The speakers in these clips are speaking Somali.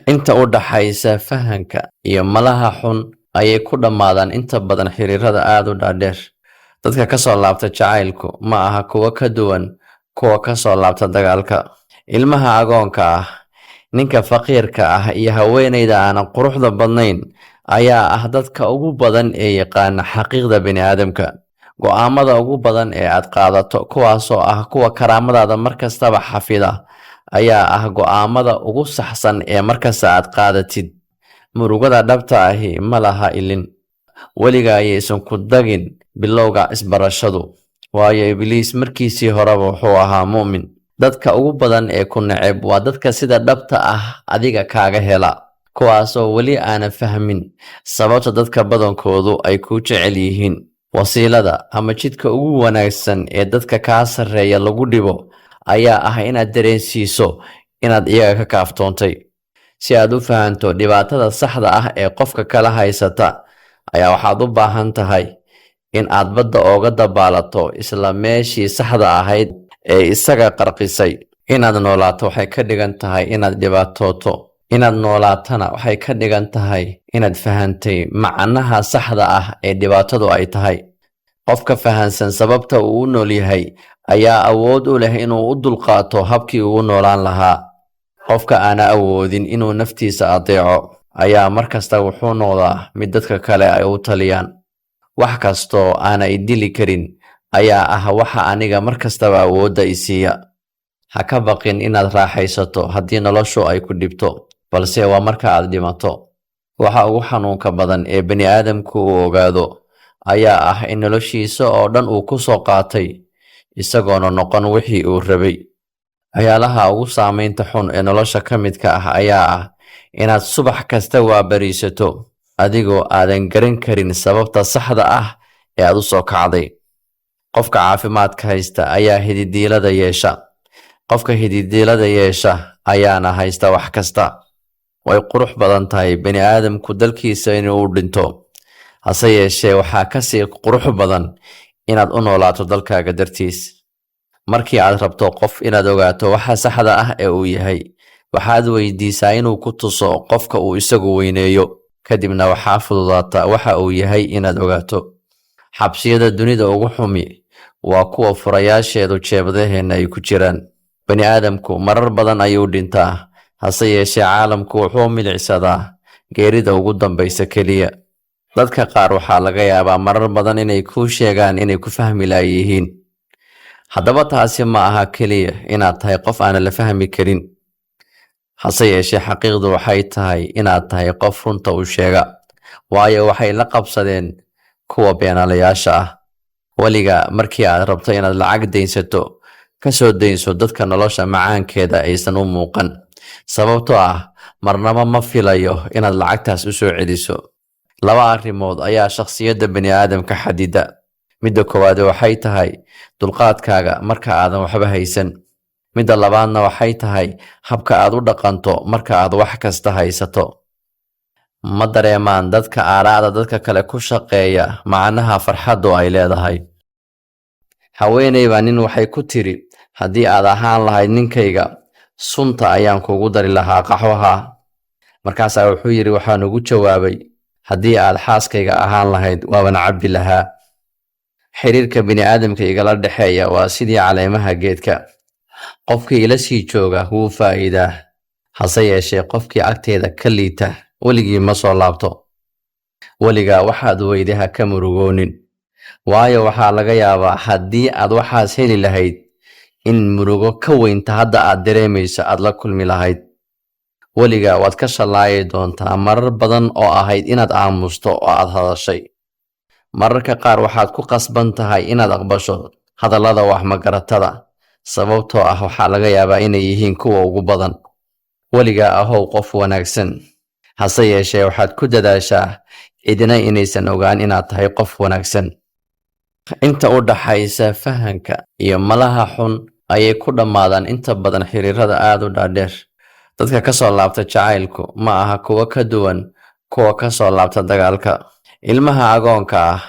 inta u dhaxaysa fahanka iyo malaha xun ayay ku dhammaadaan inta badan xiriirada aad u dhaadheer. Dadka ka soo laabta jacaylku ma aha kuwa ka duwan kuwa ka soo laabta dagaalka. Ilmaha agoonka ah, ninka faqiirka ah iyo haweeneyda aanan quruxda badnayn ayaa ah dadka ugu badan ee yaqaana xaqiiqda bini'aadamka. Go'aamada ugu badan ee aad qaadato, kuwaasoo ah kuwa karaamadaada markastaba xafida, ayaa ah go'aamada ugu saxsan ee markasta aad qaadatid. Murugada dhabta ahi ma laha ilin. Weligaa ayaysan ku dagin bilowga isbarashadu, waayo Ibliis markiisii horeba wuxuu ahaa mu'min. Dadka ugu badan ee ku neceb waa dadka sida dhabta ah adiga kaaga hela, kuwaasoo weli aanan fahmin sababta dadka badankoodu ay ku jecel yihiin. Wasiilada ama jidka ugu wanaagsan ee dadka kaa sarreeya lagu dhibo ayaa ah inaad dareensiiso inaad iyaga ka kaaftoontay. Si aad u fahanto dhibaatada saxda ah ee qofka kala haysata, ayaa waxaad u baahan tahay in aad badda ooga dabaalato isla meeshii saxda ahayd ee isaga qarqisay. Inaad noolaato waxay ka dhigan tahay inaad dhibaatooto. Inaad noolaatana waxay ka dhigan tahay inaad fahantay macnaha saxda ah ee dhibaatadu ay tahay. Qofka fahansan sababta uu u nool yahay ayaa awood u leh inuu u dulqaato habkii uu noolaan lahaa. Qofka aana awoodin inuu naftiisa adeeco ayaa markasta wuxuu noqdaa mid dadka kale ay u taliyaan. Wax kastoo aana i dili karin ayaa ah waxa aniga markastaba awoodda i siiya. Ha ka baqin inaad raaxaysato haddii noloshu ay ku dhibto, balse waa marka aad dhimato. Waxa ugu xanuunka badan ee bini'aadamku uu ogaado ayaa ah in noloshiisa oo dhan uu ku soo qaatay isagoona noqon wixii uu rabay. Waxyaalaha ugu saamaynta xun ee nolosha ka midka ah ayaa ah inaad subax kasta waabariisato adigoo aadan garan karin sababta saxda ah ee aad u soo kacday. Qofka caafimaadka haysta ayaa hididiilada yeesha. Qofka hididiilada yeesha ayaana haysta wax kasta. Way qurux badan tahay bini'aadamku dalkiisa inuu u dhinto, hase yeeshee waxaa kasii qurux badan inaad u noolaato dalkaaga dartiis. Markii aad rabto qof inaad ogaato waxa saxda ah ee uu yahay, waxaad weydiisaa inuu ku tuso qofka uu isagu weyneeyo, kadibna waxaa fududaata waxa uu yahay inaad ogaato. Xabsiyada dunida ugu xumi waa kuwa furayaasheedu jeebadaheenna ay ku jiraan. Bani'aadamku marar badan ayuu dhintaa, hase yeeshee caalamku wuxuu milicsadaa geerida ugu dambaysa keliya. Dadka qaar waxaa laga yaabaa marar badan inay kuu sheegaan inay ku fahmi laayihiin. Haddaba taasi ma aha keliya inaad tahay qof aan la fahmi karin, hase yeeshee xaqiiqdu waxay tahay inaad tahay qof runta u sheega, waayo waxay la qabsadeen kuwa beenaalayaasha ah. Weligaa markii aad rabto inaad lacag daynsato, ka soo daynso dadka nolosha macaankeeda aysan u muuqan, sababtoo ah marnaba ma filayo inaad lacagtaas u soo celiso. Laba arrimood ayaa shakhsiyadda bini'aadamka xadida. Midda koowaad waxay tahay dulqaadkaaga marka aadan waxba haysan. Midda labaadna waxay tahay habka aad u dhaqanto marka aad wax kasta haysato. Ma dareemaan dadka aaraada dadka kale ku shaqeeya macnaha farxaddu ay leedahay. Haweeney baa nin waxay ku tiri, haddii aad ahaan lahayd ninkayga, sunta ayaan kugu dari lahaa qaxwaha. Markaasaa wuxuu yidhi, waxaan ugu jawaabay, haddii aad xaaskayga ahaan lahayd waaban cabbi lahaa. Xiriirka bini'aadamka igala dhexeeya waa sidii caleemaha geedka. Qofkii ila sii jooga wuu faa'iidaa, hase yeeshee qofkii agteeda ka liita weligii ma soo laabto. Weligaa waxaad weyday ha ka murugoonin, waayo waxaa laga yaabaa haddii aad waxaas heli lahayd in murugo ka weynta hadda aad dareemayso aad la kulmi lahayd. Weligaa waad ka shallaayi doontaa marar badan oo ahayd inaad aamusto oo aad hadashay. Mararka qaar waxaad ku qasban tahay inaad aqbasho hadallada wax magaratada, sababtoo ah waxaa laga yaabaa inay yihiin kuwa ugu badan. Weligaa ahow qof wanaagsan, hase yeeshee waxaad ku dadaashaa cidina inaysan ogaan inaad tahay qof wanaagsan. Inta u dhaxaysa fahanka iyo malaha xun ayay ku dhammaadaan inta badan xiriirada aad u dhaadheer. Dadka ka soo laabta jacaylku ma aha kuwa ka duwan kuwa ka soo laabta dagaalka. Ilmaha agoonka ah,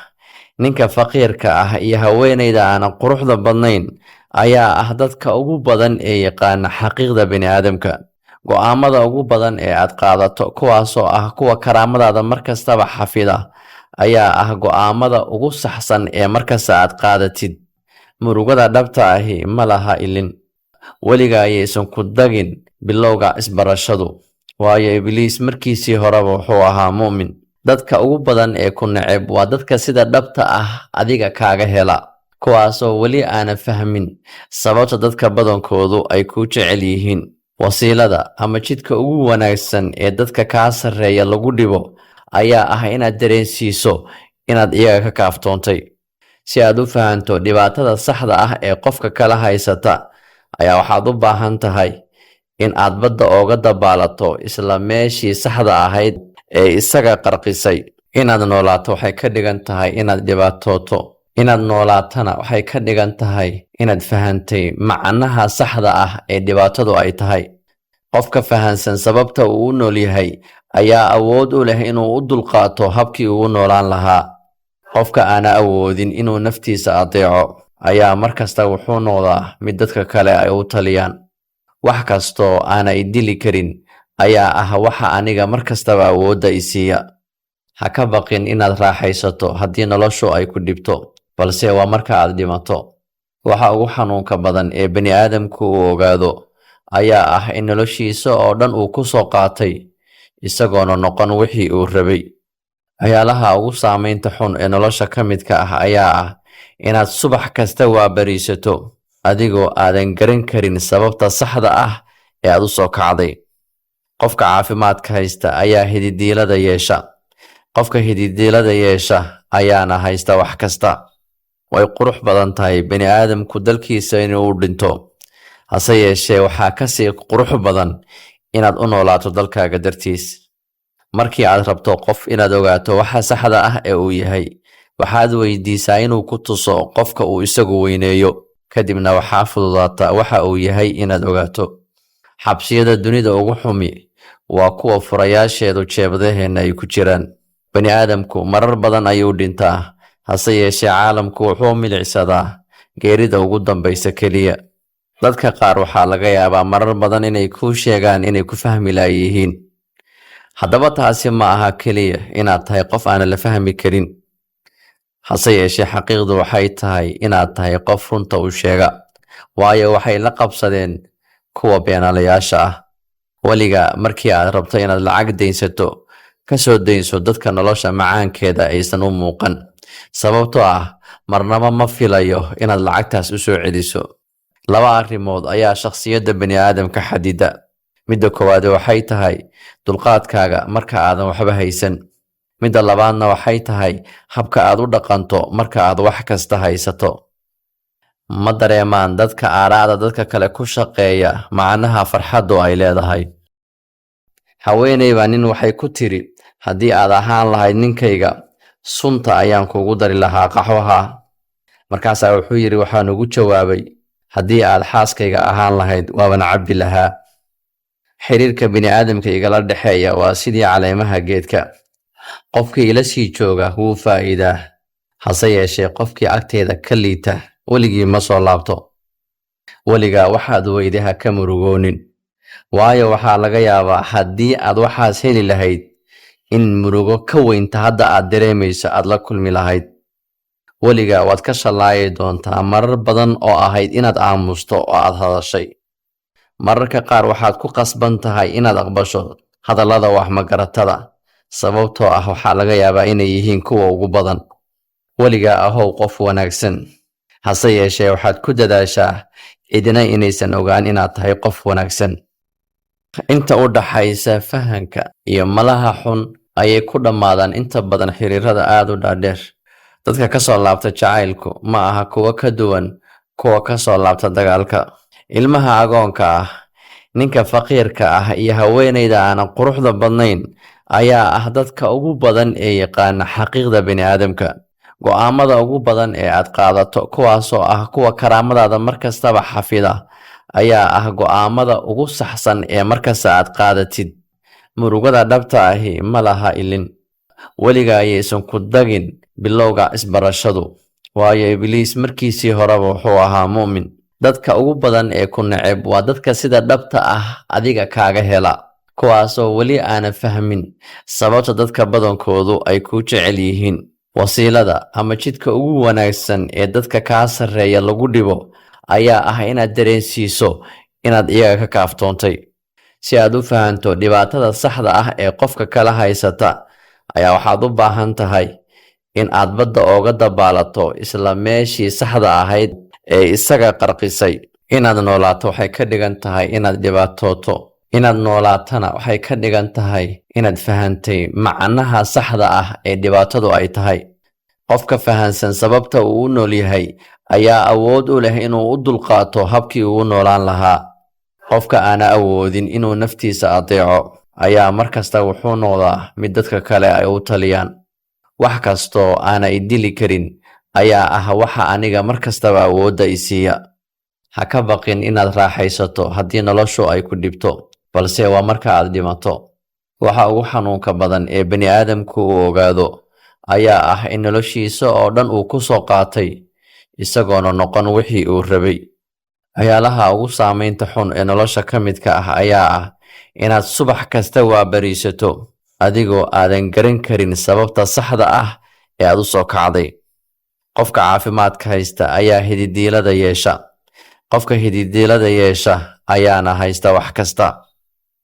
ninka faqiirka ah iyo haweeneyda aanan quruxda badnayn ayaa ah dadka ugu badan ee yaqaana xaqiiqda bini'aadamka. go'aamada ugu badan ee aad qaadato kuwaasoo ah kuwa karaamadaada markastaba xafida ayaa ah go'aamada ugu saxsan ee markasta aad qaadatid. Murugada dhabta ahi ma laha ilin. Weliga ayaysan ku dagin bilowga isbarashadu, waayo Ibliis markiisii horeba wuxuu ahaa mu'min. Dadka ugu badan ee ku neceb waa dadka sida dhabta ah adiga kaaga hela, kuwaasoo weli aanan fahmin sababta dadka badankoodu ay ku jecel yihiin. Wasiilada ama jidka ugu wanaagsan ee dadka kaa sarreeya lagu dhibo ayaa ah inaad dareensiiso inaad iyaga ka kaaftoontay. Si aad u fahanto dhibaatada saxda ah ee qofka kala haysata, ayaa waxaad u baahan tahay in aad badda ooga dabaalato isla meeshii saxda ahayd ee isaga qarqisay. Inaad noolaato waxay ka dhigan tahay inaad dhibaatooto. Inaad noolaatana waxay ka dhigan tahay inaad fahantay macnaha saxda ah ee dhibaatadu ay tahay. Qofka fahansan sababta uu u nool yahay ayaa awood u leh inuu u dulqaato habkii uu noolaan lahaa. Qofka aana awoodin inuu naftiisa adeeco ayaa markasta wuxuu noqdaa mid dadka kale ay u taliyaan. Wax kastoo aanay dili karin ayaa ah waxa aniga markastaba awoodda i siiya. Ha ka baqin inaad raaxaysato haddii noloshu ay ku dhibto, balse waa marka aad dhimato. Waxa ugu xanuunka badan ee bani'aadamku uu ogaado ayaa ah in noloshiisa oo dhan uu ku soo qaatay isagoona noqon wixii uu rabay. Waxyaalaha ugu saamaynta xun ee nolosha ka midka ah ayaa ah inaad subax kasta waabariisato adigoo aadan garan karin sababta saxda ah ee aad u soo kacday. Qofka caafimaadka haysta ayaa hididiilada yeesha. Qofka hididiilada yeesha ayaana haysta wax kasta. Way qurux badan tahay bani'aadamku dalkiisa inuu u dhinto, hase yeeshee waxaa kasii qurux badan inaad u noolaato dalkaaga dartiis. Markii aad rabto qof inaad ogaato waxa saxda ah ee uu yahay, waxaad weydiisaa inuu ku tuso qofka uu isagu weyneeyo, kadibna waxaa fududaata waxa uu yahay inaad ogaato. Xabsiyada dunida ugu xumi waa kuwa furayaasheedu jeebadaheenna ay ku jiraan. Bani'aadamku marar badan ayuu dhintaa, hase yeeshee caalamku wuxuu milicsadaa geerida ugu dambaysa keliya. Dadka qaar waxaa laga yaabaa marar badan inay kuu sheegaan inay ku fahmi laayihiin. Haddaba taasi ma aha keliya inaad tahay qof aan la fahmi karin, hase yeeshee xaqiiqdu waxay tahay inaad tahay qof runta u sheega, waayo waxay la qabsadeen kuwa beenaalayaasha ah. Weliga markii aad rabto inaad lacag daynsato, ka soo daynso dadka nolosha macaankeeda aysan u muuqan, sababtoo ah marnaba ma filayo inaad lacagtaas u soo celiso. Laba arrimood ayaa shakhsiyadda bani'aadamka xadida. Midda koowaad waxay tahay dulqaadkaaga marka aadan waxba haysan. Midda labaadna waxay tahay habka aad u dhaqanto marka aad wax kasta haysato. Ma dareemaan dadka aaraada dadka kale ku shaqeeya macnaha farxaddu ay leedahay. Haweeney baa nin waxay ku tiri, haddii aad ahaan lahayd ninkayga, sunta ayaan kugu dari lahaa qaxwaha. Markaasaa wuxuu yidhi, waxaan ugu jawaabay, haddii aad xaaskayga ahaan lahayd waaban cabbi lahaa. Xiriirka bini'aadamka igala dhexeeya waa sidii caleemaha geedka. Qofkii ila sii jooga wuu faa'iidaa, hase yeeshee qofkii agteeda ka liita weligii ma soo laabto. Weligaa waxaad weyday ha ka murugoonin, waayo waxaa laga yaabaa haddii aad waxaas heli lahayd in murugo ka weynta hadda aad dareemayso aad la kulmi lahayd. Weligaa waad ka shallaayi doontaa marar badan oo ahayd inaad aamusto oo aad hadashay. Mararka qaar waxaad ku qasban tahay inaad aqbasho hadallada wax magaratada, sababtoo ah waxaa laga yaabaa inay yihiin kuwa ugu badan. Weligaa ahow qof wanaagsan, hase yeeshee waxaad ku dadaashaa cidina inaysan ogaan inaad tahay qof wanaagsan. Inta u dhaxaysa fahanka iyo malaha xun ayay ku dhammaadaan inta badan xiriirada aad u dhaadheer. Dadka ka soo laabta jacaylku ma aha kuwa ka duwan kuwa ka soo laabta dagaalka. Ilmaha agoonka ah, ninka faqiirka ah iyo haweeneyda aanan quruxda badnayn ayaa ah dadka ugu badan ee yaqaana xaqiiqda bani'aadamka. Go'aamada ugu badan ee aad qaadato kuwaasoo ah kuwa karaamadaada markastaba xafida ayaa ah go'aamada ugu saxsan ee markasta aad qaadatid. Murugada dhabta ahi ma laha ilin. Weliga ayaysan ku dagin bilowga isbarashadu, waayo Ibliis markiisii horeba wuxuu ahaa mu'min. Dadka ugu badan ee ku neceb waa dadka sida dhabta ah adiga kaaga hela, kuwaasoo weli aanan fahmin sababta dadka badankoodu ay kuu jecel yihiin. Wasiilada ama jidka ugu wanaagsan ee dadka kaa sarreeya lagu dhibo ayaa ah inaad dareensiiso inaad iyaga ka kaaftoontay. Si aad u fahanto dhibaatada saxda ah ee qofka kala haysata, ayaa waxaad u baahan tahay in aad badda ooga dabaalato isla meeshii saxda ahayd ee isaga qarqisay. Inaad noolaato waxay ka dhigan tahay inaad dhibaatooto. Inaad noolaatana waxay ka dhigan tahay inaad fahantay macnaha saxda ah ee dhibaatadu ay tahay. Qofka fahansan sababta uu u nool yahay ayaa awood u leh inuu u dulqaato habkii uu u noolaan lahaa. Qofka aan awoodin inuu naftiisa adeeco ayaa markasta wuxuu noqdaa mid dadka kale ay u taliyaan. Wax kastoo aanay dili karin ayaa ah waxa aniga markastaba awoodda i siiya. Ha ka baqin inaad raaxaysato haddii noloshu ay ku dhibto, balse waa marka aad dhimato. Waxa ugu xanuunka badan ee bani'aadamku uu ogaado ayaa ah in noloshiisa oo dhan uu ku soo qaatay isagoona noqon wixii uu rabay. Waxyaalaha ugu saamaynta xun ee nolosha ka midka ah ayaa ah inaad subax kasta waabariisato adigoo aadan garan karin sababta saxda ah ee aad u soo kacday. Qofka caafimaadka haysta ayaa hididiilada yeesha. Qofka hididiilada yeesha ayaana haysta wax kasta.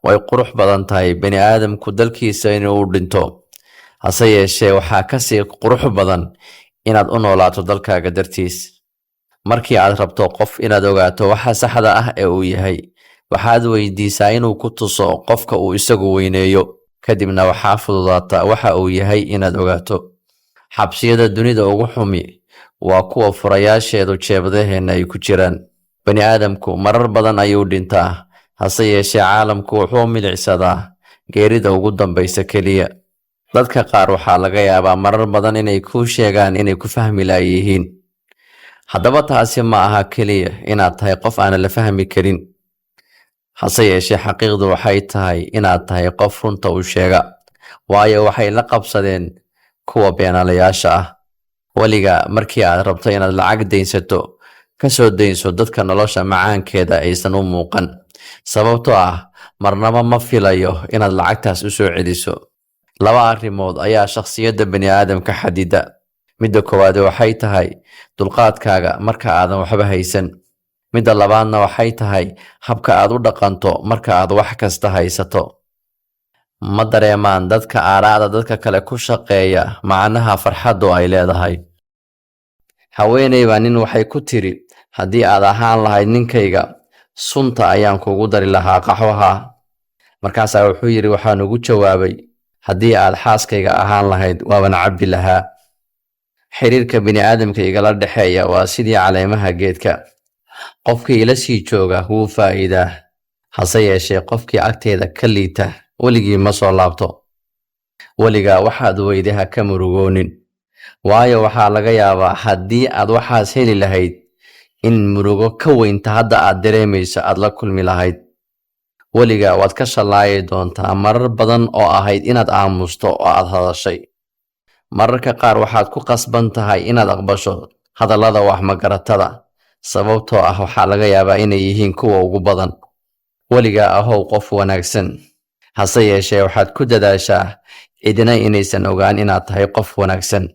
Way qurux badan tahay bani'aadamku dalkiisa inuu u dhinto, hase yeeshee waxaa kasii qurux badan inaad u noolaato dalkaaga dartiis. Markii aad rabto qof inaad ogaato waxa saxda ah ee uu yahay, waxaad weydiisaa inuu ku tuso qofka uu isagu weyneeyo, kadibna waxaa fududaata waxa uu yahay inaad ogaato. Xabsiyada dunida ugu xumi waa kuwa furayaasheedu jeebadaheenna ay ku jiraan. Bani'aadamku marar badan ayuu dhintaa, hase yeeshee caalamku wuxuu milicsadaa geerida ugu dambaysa keliya. Dadka qaar waxaa laga yaabaa marar badan inay kuu sheegaan inay ku fahmi laayihiin. Haddaba taasi ma aha keliya inaad tahay qof aan la fahmi karin, hase yeeshee xaqiiqdu waxay tahay inaad tahay qof runta u sheega, waayo waxay la qabsadeen kuwa beenaalayaasha ah. Weliga markii aad rabto inaad lacag daynsato, ka soo daynso dadka nolosha macaankeeda aysan u muuqan, sababtoo ah marnaba ma filayo inaad lacagtaas u soo celiso. Laba arrimood ayaa shakhsiyadda bani'aadamka xadida. Midda koowaad waxay tahay dulqaadkaaga marka aadan waxba haysan. Midda labaadna waxay tahay habka aad u dhaqanto marka aad wax kasta haysato. Ma dareemaan dadka aaraada dadka kale ku shaqeeya macnaha farxaddu ay leedahay. Haweeney baa nin waxay ku tiri, haddii aad ahaan lahayd ninkayga, sunta ayaan kugu dari lahaa qaxwaha. Markaasaa wuxuu yidhi, waxaan ugu jawaabay, haddii aad xaaskayga ahaan lahayd waaban cabbi lahaa. Xiriirka bini'aadamka igala dhexeeya waa sidii caleemaha geedka. Qofkii ila sii jooga wuu faa'iidaa, hase yeeshee qofkii agteeda ka liita weligii ma soo laabto. Weligaa waxaad weyday ha ka murugoonin, waayo waxaa laga yaabaa haddii aad waxaas heli lahayd in murugo ka weynta hadda aad dareemayso aad la kulmi lahayd. Weligaa waad ka shallaayi doontaa marar badan oo ahayd inaad aamusto oo aad hadashay. Mararka qaar waxaad ku qasban tahay inaad aqbasho hadallada wax magaratada, sababtoo ah waxaa laga yaabaa inay yihiin kuwa ugu badan. Weligaa ahow qof wanaagsan, hase yeeshee waxaad ku dadaashaa cidina inaysan ogaan inaad tahay qof wanaagsan.